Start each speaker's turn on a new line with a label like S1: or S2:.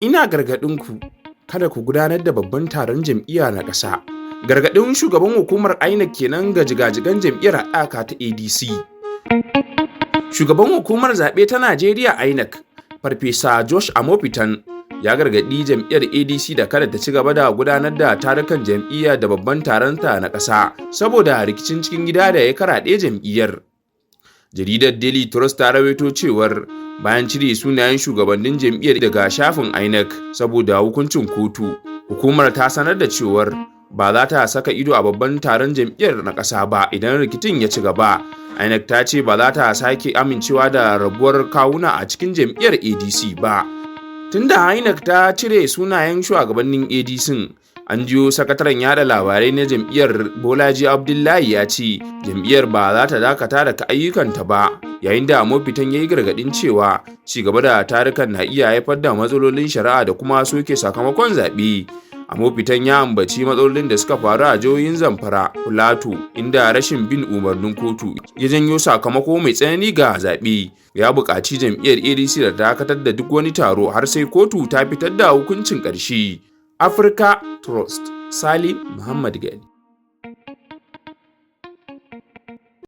S1: Ina gargaɗinku kada ku gudanar da babban taron jam'iyya na ƙasa. Gargaɗin shugaban hukumar INEC kenan ga jigajigan jam'iyyar haɗaka ta ADC. Shugaban hukumar zaɓe ta Najeriya INEC, Farfesa Josh Amopitan, ya gargaɗi jam'iyyar ADC da kada ta ci gaba da gudanar da tarukan jam'iyya da babban taronta na ƙasa saboda rikicin cikin gida da ya karaɗe jam'iyyar. Jaridar Daily Trust ta rawaito cewar bayan cire sunayen shugabannin jam'iyyar daga shafin INEC saboda hukuncin kotu, hukumar ta sanar da cewar ba za ta saka ido a babban taron jam'iyyar na ƙasa ba idan rikicin ya ci gaba. INEC ta ce ba za ta sake amincewa da rabuwar kawuna a cikin jam'iyyar ADC ba. Tunda INEC ta cire sunayen shugabannin ADC, an jiyo sakataren yada labarai na jam'iyyar Bolaji Abdullahi ya ce jam'iyyar ba za ta dakata da ayyukanta ba, yayin da Amopitan ya yi gargaɗin cewa ci gaba da tarukan na iya haifar da matsalolin shari'a da kuma soke sakamakon zaɓe. Amopitan ya ambaci matsalolin da suka faru a jihohin Zamfara, Filato, inda rashin bin umarnin kotu ya janyo sakamako mai tsanani ga zaɓe. Ya buƙaci jam'iyyar ADC da dakatar da duk wani taro har sai kotu ta fitar da hukuncin ƙarshe. Africa Trust, Salim Muhammad Gani.